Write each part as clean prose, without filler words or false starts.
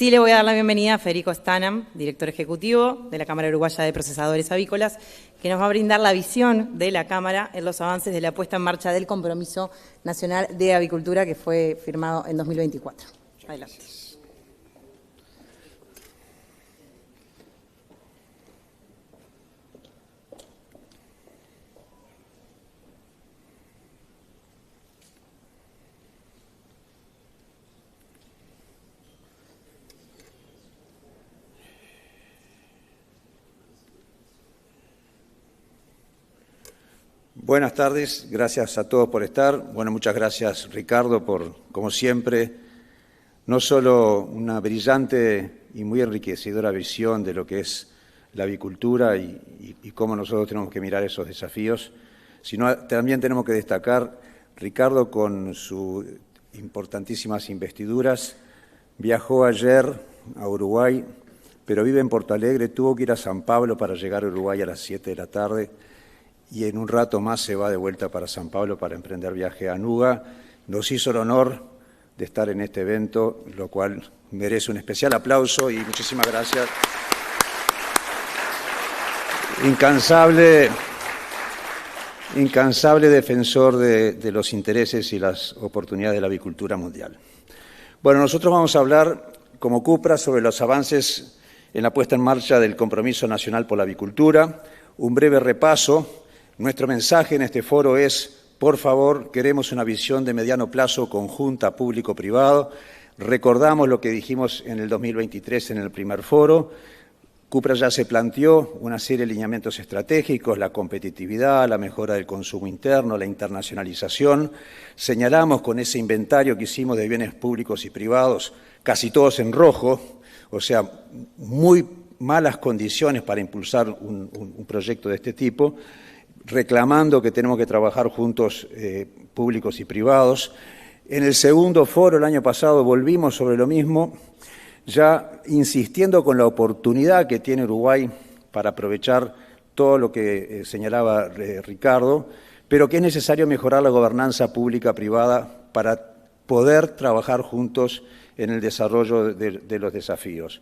sí le voy a dar la bienvenida a Federico Stanam, director ejecutivo de la Cámara Uruguaya de Procesadores Avícolas, que nos va a brindar la visión de la Cámara en los avances de la puesta en marcha del Compromiso Nacional de Avicultura que fue firmado en 2024. Adelante. Buenas tardes, gracias a todos por estar. Bueno, muchas gracias Ricardo por, como siempre, no solo una brillante y muy enriquecedora visión de lo que es la avicultura y cómo nosotros tenemos que mirar esos desafíos, sino también tenemos que destacar, Ricardo, con sus importantísimas investiduras, viajó ayer a Uruguay, pero vive en Porto Alegre, tuvo que ir a San Pablo para llegar a Uruguay a las 7 de la tarde, y en un rato más se va de vuelta para San Pablo para emprender viaje a Anuga. Nos hizo el honor de estar en este evento, lo cual merece un especial aplauso y muchísimas gracias. Incansable defensor de los intereses y las oportunidades de la avicultura mundial. Bueno, nosotros vamos a hablar como CUPRA sobre los avances en la puesta en marcha del Compromiso Nacional por la Avicultura. Un breve repaso. Nuestro mensaje en este foro es, por favor, queremos una visión de mediano plazo conjunta público-privado. Recordamos lo que dijimos en el 2023 en el primer foro. CUPRA ya se planteó una serie de lineamientos estratégicos, la competitividad, la mejora del consumo interno, la internacionalización. Señalamos con ese inventario que hicimos de bienes públicos y privados, casi todos en rojo, o sea, muy malas condiciones para impulsar un proyecto de este tipo, reclamando que tenemos que trabajar juntos públicos y privados. En el segundo foro el año pasado volvimos sobre lo mismo, ya insistiendo con la oportunidad que tiene Uruguay para aprovechar todo lo que señalaba Ricardo, pero que es necesario mejorar la gobernanza pública-privada para poder trabajar juntos en el desarrollo de los desafíos.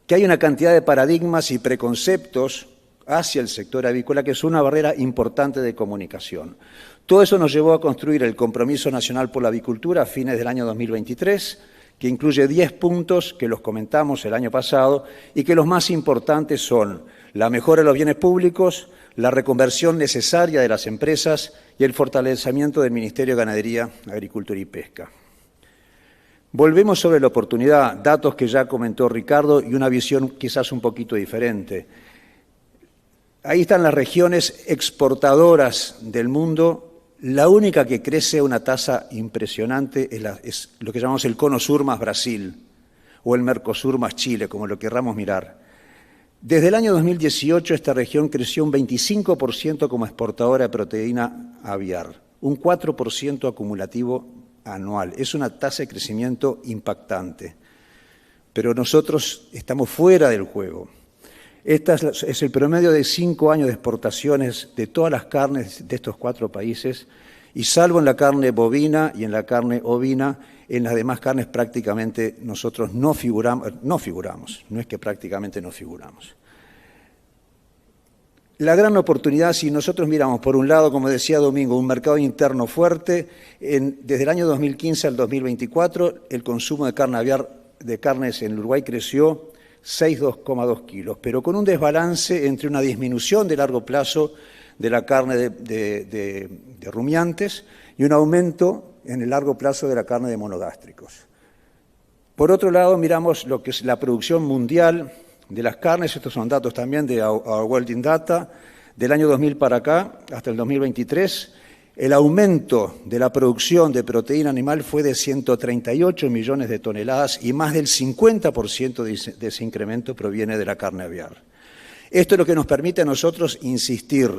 Que hay una cantidad de paradigmas y preconceptos hacia el sector avícola, que es una barrera importante de comunicación. Todo eso nos llevó a construir el Compromiso Nacional por la Avicultura a fines del año 2023, que incluye 10 puntos que los comentamos el año pasado y que los más importantes son la mejora de los bienes públicos, la reconversión necesaria de las empresas y el fortalecimiento del Ministerio de Ganadería, Agricultura y Pesca. Volvemos sobre la oportunidad, datos que ya comentó Ricardo y una visión quizás un poquito diferente. Ahí están las regiones exportadoras del mundo. La única que crece a una tasa impresionante es lo que llamamos el Cono Sur más Brasil o el Mercosur más Chile, como lo querramos mirar. Desde el año 2018 esta región creció un 25% como exportadora de proteína aviar, un 4% acumulativo anual. Es una tasa de crecimiento impactante, pero nosotros estamos fuera del juego. Este es el promedio de 5 años de exportaciones de todas las carnes de estos 4 países y salvo en la carne bovina y en la carne ovina, en las demás carnes prácticamente nosotros no figuramos, no es que prácticamente no figuramos. La gran oportunidad, si nosotros miramos por un lado, como decía Domingo, un mercado interno fuerte, desde el año 2015 al 2024 el consumo de carne aviar, de carnes en Uruguay creció 6,2 kilos, pero con un desbalance entre una disminución de largo plazo de la carne de rumiantes y un aumento en el largo plazo de la carne de monogástricos. Por otro lado, miramos lo que es la producción mundial de las carnes, estos son datos también de Our World in Data, del año 2000 para acá hasta el 2023, el aumento de la producción de proteína animal fue de 138 millones de toneladas y más del 50% de ese incremento proviene de la carne aviar. Esto es lo que nos permite a nosotros insistir.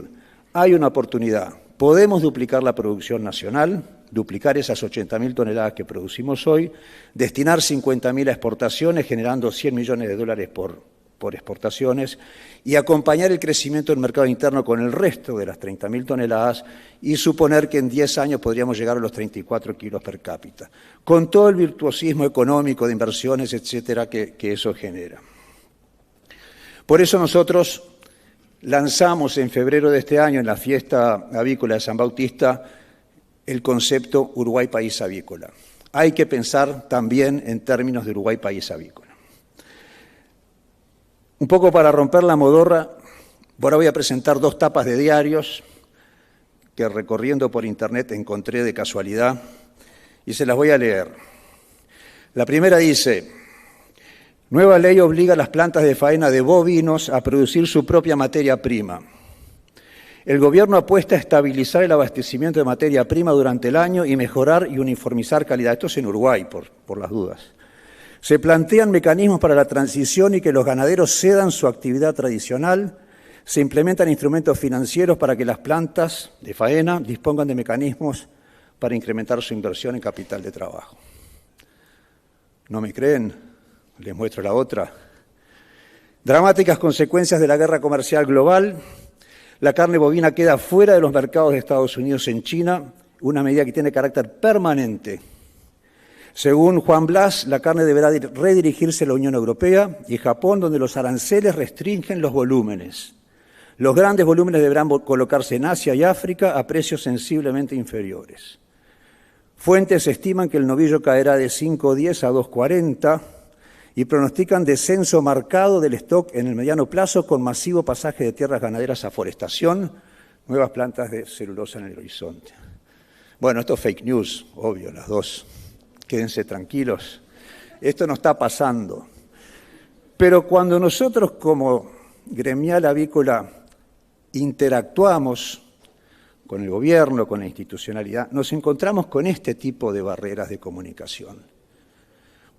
Hay una oportunidad. Podemos duplicar la producción nacional, duplicar esas 80.000 toneladas que producimos hoy, destinar 50.000 a exportaciones, generando $100 millones por por exportaciones y acompañar el crecimiento del mercado interno con el resto de las 30.000 toneladas y suponer que en 10 años podríamos llegar a los 34 kilos per cápita, con todo el virtuosismo económico de inversiones, etcétera, que eso genera. Por eso nosotros lanzamos en febrero de este año, en la fiesta avícola de San Bautista, el concepto Uruguay País Avícola. Hay que pensar también en términos de Uruguay País Avícola. Un poco para romper la modorra, ahora voy a presentar 2 tapas de diarios que recorriendo por internet encontré de casualidad y se las voy a leer. La primera dice: nueva ley obliga a las plantas de faena de bovinos a producir su propia materia prima. El gobierno apuesta a estabilizar el abastecimiento de materia prima durante el año y mejorar y uniformizar calidad. Esto es en Uruguay, por las dudas. Se plantean mecanismos para la transición y que los ganaderos cedan su actividad tradicional. Se implementan instrumentos financieros para que las plantas de faena dispongan de mecanismos para incrementar su inversión en capital de trabajo. ¿No me creen? Les muestro la otra. Dramáticas consecuencias de la guerra comercial global. La carne bovina queda fuera de los mercados de Estados Unidos en China, una medida que tiene carácter permanente. Según Juan Blas, la carne deberá redirigirse a la Unión Europea y Japón, donde los aranceles restringen los volúmenes. Los grandes volúmenes deberán colocarse en Asia y África a precios sensiblemente inferiores. Fuentes estiman que el novillo caerá de 5.10 a 2.40 y pronostican descenso marcado del stock en el mediano plazo con masivo pasaje de tierras ganaderas a forestación, nuevas plantas de celulosa en el horizonte. Bueno, esto es fake news, obvio, las dos. Quédense tranquilos. Esto no está pasando. Pero cuando nosotros como gremial avícola interactuamos con el gobierno, con la institucionalidad, nos encontramos con este tipo de barreras de comunicación.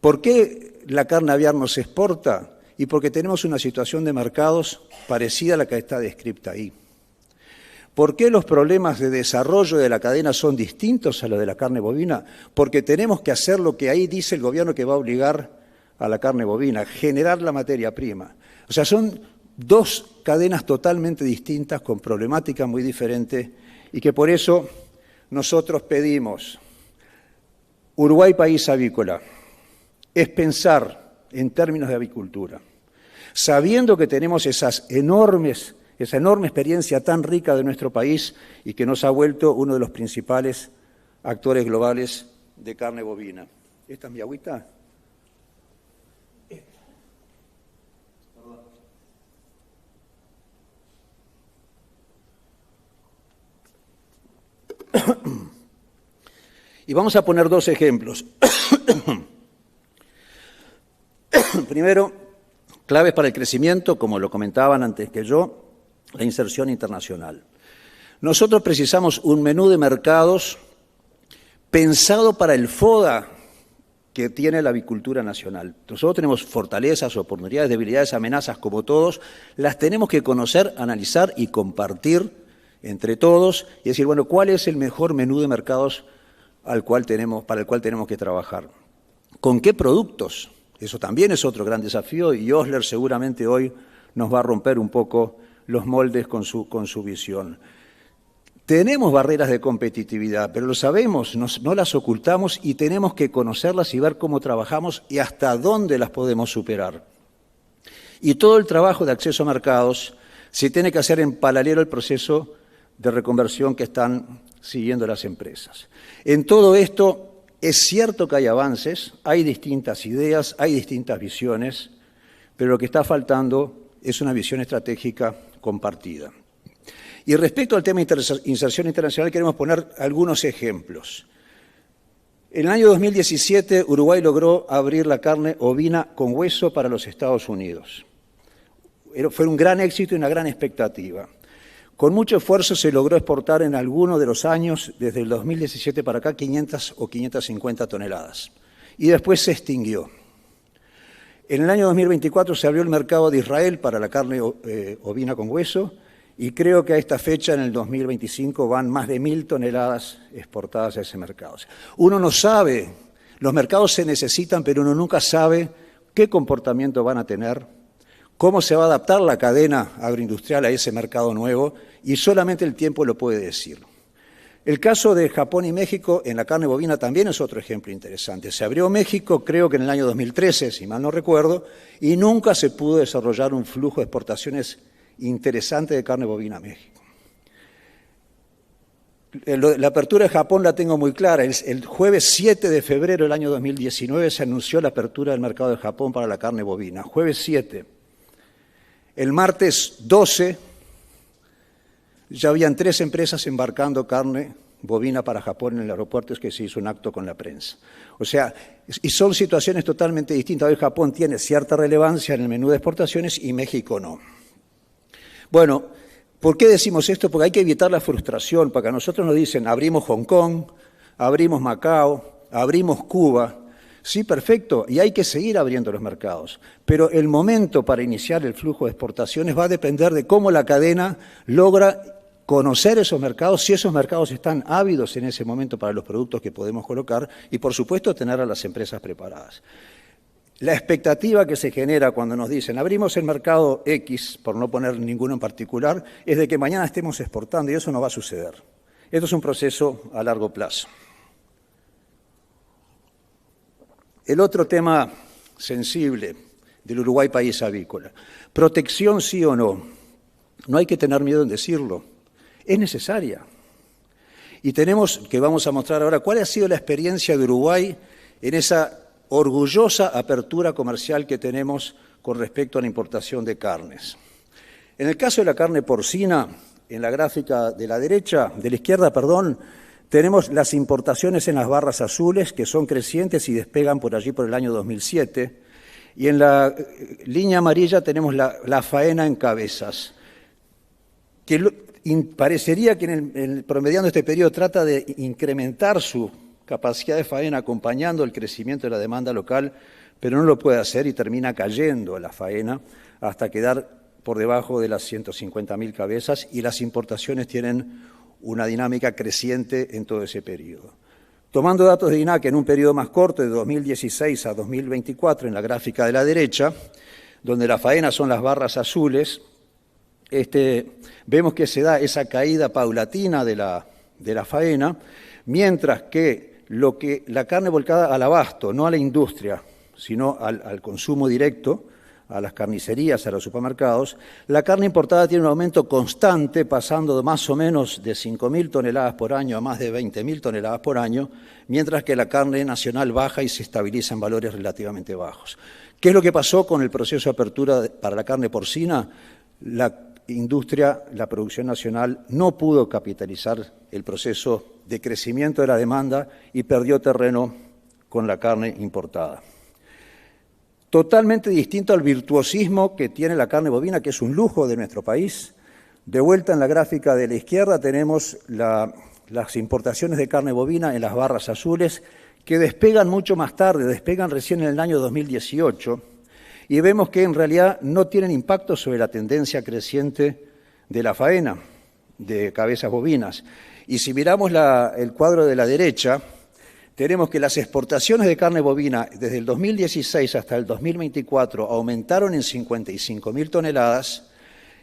¿Por qué la carne aviar no se exporta? Y porque tenemos una situación de mercados parecida a la que está descrita ahí. ¿Por qué los problemas de desarrollo de la cadena son distintos a los de la carne bovina? Porque tenemos que hacer lo que ahí dice el gobierno que va a obligar a la carne bovina, generar la materia prima. O sea, son 2 cadenas totalmente distintas, con problemática muy diferente, y que por eso nosotros pedimos Uruguay País Avícola. Es pensar en términos de avicultura, sabiendo que tenemos esa enorme experiencia tan rica de nuestro país y que nos ha vuelto uno de los principales actores globales de carne bovina. ¿Esta es mi agüita? Y vamos a poner 2 ejemplos. Primero, claves para el crecimiento, como lo comentaban antes que yo, la inserción internacional. Nosotros precisamos un menú de mercados pensado para el FODA que tiene la avicultura nacional. Nosotros tenemos fortalezas, oportunidades, debilidades, amenazas como todos, las tenemos que conocer, analizar y compartir entre todos y decir, bueno, ¿cuál es el mejor menú de mercados para el cual tenemos que trabajar? ¿Con qué productos? Eso también es otro gran desafío y Osler seguramente hoy nos va a romper un poco los moldes con su visión. Tenemos barreras de competitividad, pero lo sabemos, no las ocultamos y tenemos que conocerlas y ver cómo trabajamos y hasta dónde las podemos superar. Y todo el trabajo de acceso a mercados se tiene que hacer en paralelo al proceso de reconversión que están siguiendo las empresas. En todo esto es cierto que hay avances, hay distintas ideas, hay distintas visiones, pero lo que está faltando es una visión estratégica compartida. Y respecto al tema de inserción internacional, queremos poner algunos ejemplos. En el año 2017, Uruguay logró abrir la carne ovina con hueso para los Estados Unidos. Fue un gran éxito y una gran expectativa. Con mucho esfuerzo se logró exportar en algunos de los años, desde el 2017 para acá, 500 o 550 toneladas. Y después se extinguió. En el año 2024 se abrió el mercado de Israel para la carne ovina con hueso y creo que a esta fecha, en el 2025, van más de 1.000 toneladas exportadas a ese mercado. Uno no sabe, los mercados se necesitan, pero uno nunca sabe qué comportamiento van a tener, cómo se va a adaptar la cadena agroindustrial a ese mercado nuevo, y solamente el tiempo lo puede decir. El caso de Japón y México en la carne bovina también es otro ejemplo interesante. Se abrió México, creo que en el año 2013, si mal no recuerdo, y nunca se pudo desarrollar un flujo de exportaciones interesante de carne bovina a México. La apertura de Japón la tengo muy clara. El jueves 7 de febrero del año 2019 se anunció la apertura del mercado de Japón para la carne bovina. Jueves 7. El martes 12 ya habían 3 empresas embarcando carne bovina para Japón en el aeropuerto, es que se hizo un acto con la prensa. O sea, y son situaciones totalmente distintas. Hoy Japón tiene cierta relevancia en el menú de exportaciones y México no. Bueno, ¿por qué decimos esto? Porque hay que evitar la frustración, porque a nosotros nos dicen, abrimos Hong Kong, abrimos Macao, abrimos Cuba. Sí, perfecto, y hay que seguir abriendo los mercados. Pero el momento para iniciar el flujo de exportaciones va a depender de cómo la cadena logra conocer esos mercados, si esos mercados están ávidos en ese momento para los productos que podemos colocar y, por supuesto, tener a las empresas preparadas. La expectativa que se genera cuando nos dicen abrimos el mercado X, por no poner ninguno en particular, es de que mañana estemos exportando y eso no va a suceder. Esto es un proceso a largo plazo. El otro tema sensible del Uruguay país avícola. Protección sí o no. No hay que tener miedo en decirlo. Es necesaria. Y tenemos, que vamos a mostrar ahora, cuál ha sido la experiencia de Uruguay en esa orgullosa apertura comercial que tenemos con respecto a la importación de carnes. En el caso de la carne porcina, en la gráfica de la izquierda, tenemos las importaciones en las barras azules, que son crecientes y despegan por allí por el año 2007, y en la línea amarilla tenemos la faena en cabezas, que parecería que promediando este periodo trata de incrementar su capacidad de faena acompañando el crecimiento de la demanda local, pero no lo puede hacer y termina cayendo la faena hasta quedar por debajo de las 150.000 cabezas, y las importaciones tienen una dinámica creciente en todo ese periodo. Tomando datos de INAC en un periodo más corto, de 2016 a 2024, en la gráfica de la derecha, donde la faena son las barras azules, vemos que se da esa caída paulatina de la faena, mientras que la carne volcada al abasto, no a la industria, sino al consumo directo, a las carnicerías, a los supermercados, la carne importada tiene un aumento constante, pasando de más o menos de 5.000 toneladas por año a más de 20.000 toneladas por año, mientras que la carne nacional baja y se estabiliza en valores relativamente bajos. ¿Qué es lo que pasó con el proceso de apertura para la carne porcina? La industria, la producción nacional, no pudo capitalizar el proceso de crecimiento de la demanda y perdió terreno con la carne importada. Totalmente distinto al virtuosismo que tiene la carne bovina, que es un lujo de nuestro país. De vuelta en la gráfica de la izquierda tenemos las importaciones de carne bovina en las barras azules, que despegan mucho más tarde, despegan recién en el año 2018, y vemos que en realidad no tienen impacto sobre la tendencia creciente de la faena de cabezas bovinas. Y si miramos el cuadro de la derecha, tenemos que las exportaciones de carne bovina desde el 2016 hasta el 2024 aumentaron en 55.000 toneladas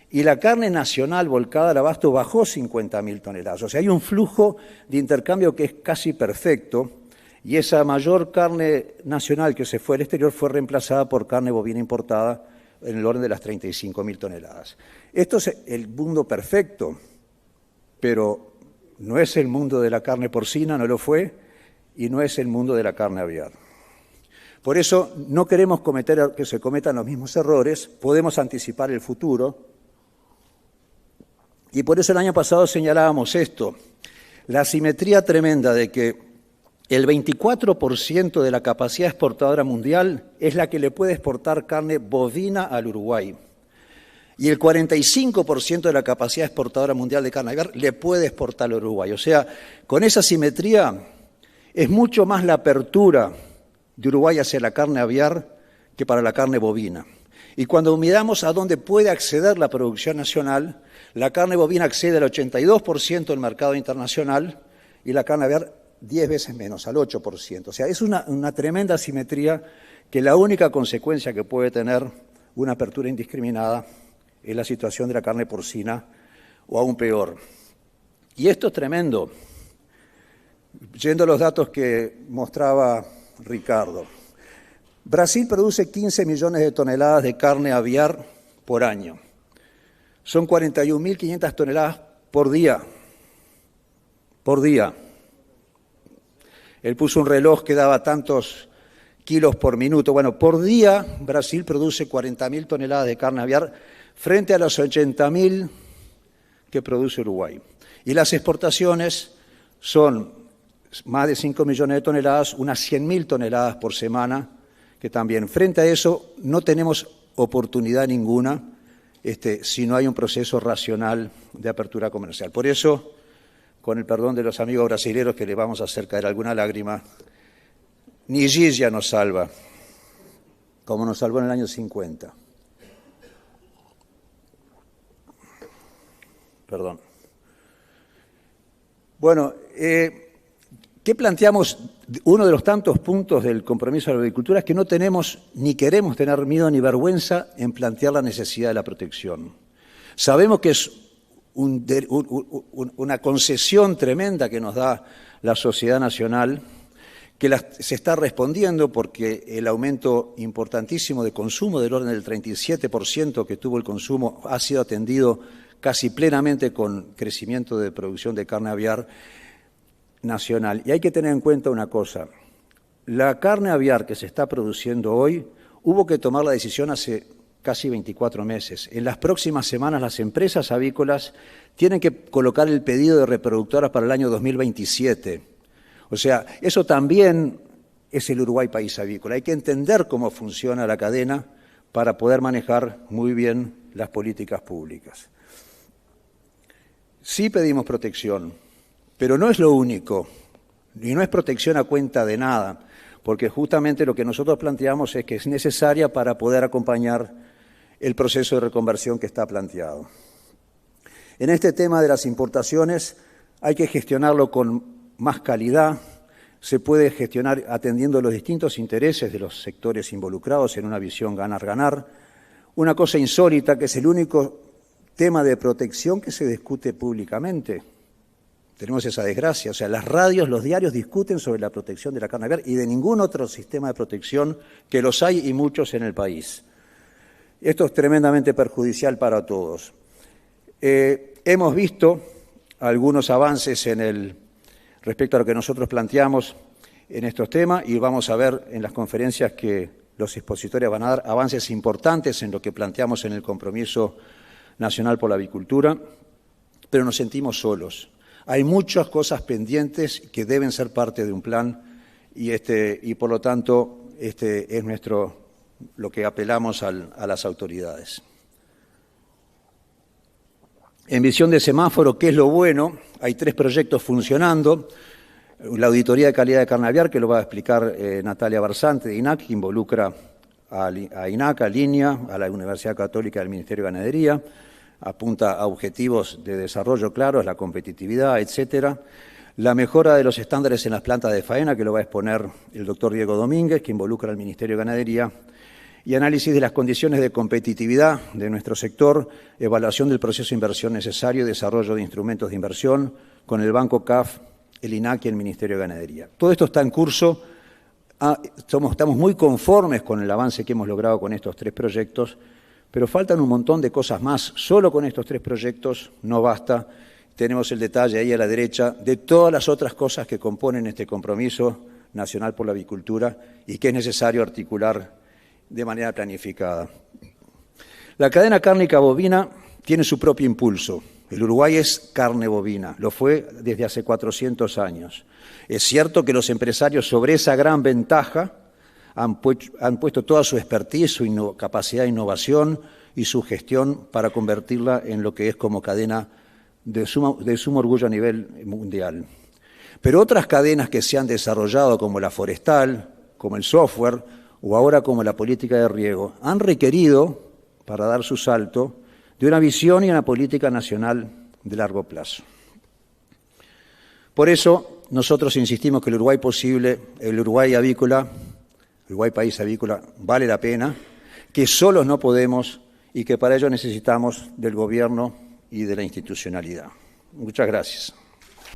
y la carne nacional volcada al abasto bajó 50.000 toneladas. O sea, hay un flujo de intercambio que es casi perfecto, y esa mayor carne nacional que se fue al exterior fue reemplazada por carne bovina importada en el orden de las 35.000 toneladas. Esto es el mundo perfecto, pero no es el mundo de la carne porcina, no lo fue, y no es el mundo de la carne aviar. Por eso no queremos que se cometan los mismos errores, podemos anticipar el futuro, y por eso el año pasado señalábamos esto, la asimetría tremenda de que el 24% de la capacidad exportadora mundial es la que le puede exportar carne bovina al Uruguay, y el 45% de la capacidad exportadora mundial de carne aviar le puede exportar al Uruguay. O sea, con esa asimetría es mucho más la apertura de Uruguay hacia la carne aviar que para la carne bovina. Y cuando miramos a dónde puede acceder la producción nacional, la carne bovina accede al 82% del mercado internacional y la carne aviar 10 veces menos, al 8%. O sea, es una tremenda asimetría que la única consecuencia que puede tener una apertura indiscriminada en la situación de la carne porcina, o aún peor. Y esto es tremendo. Yendo a los datos que mostraba Ricardo, Brasil produce 15 millones de toneladas de carne aviar por año. Son 41.500 toneladas por día. Por día. Él puso un reloj que daba tantos kilos por minuto. Bueno, por día Brasil produce 40.000 toneladas de carne aviar frente a los 80.000 que produce Uruguay. Y las exportaciones son más de 5 millones de toneladas, unas 100.000 toneladas por semana, que también frente a eso no tenemos oportunidad ninguna si no hay un proceso racional de apertura comercial. Por eso, con el perdón de los amigos brasileños que le vamos a hacer caer alguna lágrima, ni Gilla nos salva, como nos salvó en el año 50. Perdón. Bueno, ¿qué planteamos? Uno de los tantos puntos del compromiso de la agricultura es que no tenemos ni queremos tener miedo ni vergüenza en plantear la necesidad de la protección. Sabemos que es una concesión tremenda que nos da la sociedad nacional, que se está respondiendo porque el aumento importantísimo de consumo del orden del 37% que tuvo el consumo ha sido atendido casi plenamente con crecimiento de producción de carne aviar nacional. Y hay que tener en cuenta una cosa, la carne aviar que se está produciendo hoy, hubo que tomar la decisión hace casi 24 meses. En las próximas semanas las empresas avícolas tienen que colocar el pedido de reproductoras para el año 2027. O sea, eso también es el Uruguay país avícola. Hay que entender cómo funciona la cadena para poder manejar muy bien las políticas públicas. Sí pedimos protección, pero no es lo único, y no es protección a cuenta de nada, porque justamente lo que nosotros planteamos es que es necesaria para poder acompañar el proceso de reconversión que está planteado. En este tema de las importaciones hay que gestionarlo con más calidad, se puede gestionar atendiendo los distintos intereses de los sectores involucrados en una visión ganar-ganar. Una cosa insólita, que es el único tema de protección que se discute públicamente. Tenemos esa desgracia, o sea, las radios, los diarios discuten sobre la protección de la carne aviar y de ningún otro sistema de protección, que los hay y muchos en el país. Esto es tremendamente perjudicial para todos. Hemos visto algunos avances respecto a lo que nosotros planteamos en estos temas y vamos a ver en las conferencias que los expositores van a dar avances importantes en lo que planteamos en el compromiso nacional por la avicultura, pero nos sentimos solos. Hay muchas cosas pendientes que deben ser parte de un plan y por lo tanto es lo que apelamos a las autoridades. En visión de semáforo, ¿qué es lo bueno? Hay 3 proyectos funcionando. La auditoría de calidad de carne aviar, que lo va a explicar Natalia Barzante de INAC, que involucra a INAC, a Línea, a la Universidad Católica del Ministerio de Ganadería, apunta a objetivos de desarrollo claros, la competitividad, etcétera. La mejora de los estándares en las plantas de faena, que lo va a exponer el doctor Diego Domínguez, que involucra al Ministerio de Ganadería, y análisis de las condiciones de competitividad de nuestro sector, evaluación del proceso de inversión necesario y desarrollo de instrumentos de inversión con el Banco CAF, el INAC y el Ministerio de Ganadería. Todo esto está en curso. Estamos muy conformes con el avance que hemos logrado con estos 3 proyectos, pero faltan un montón de cosas más. Solo con estos 3 proyectos no basta. Tenemos el detalle ahí a la derecha de todas las otras cosas que componen este compromiso nacional por la avicultura y que es necesario articular de manera planificada. La cadena cárnica bovina tiene su propio impulso. El Uruguay es carne bovina, lo fue desde hace 400 años. Es cierto que los empresarios sobre esa gran ventaja han puesto toda su expertise, su capacidad de innovación y su gestión para convertirla en lo que es como cadena de sumo orgullo a nivel mundial. Pero otras cadenas que se han desarrollado, como la forestal, como el software o ahora como la política de riego, han requerido, para dar su salto, de una visión y una política nacional de largo plazo. Por eso, nosotros insistimos que el Uruguay país avícola, vale la pena, que solos no podemos y que para ello necesitamos del Gobierno y de la institucionalidad. Muchas gracias.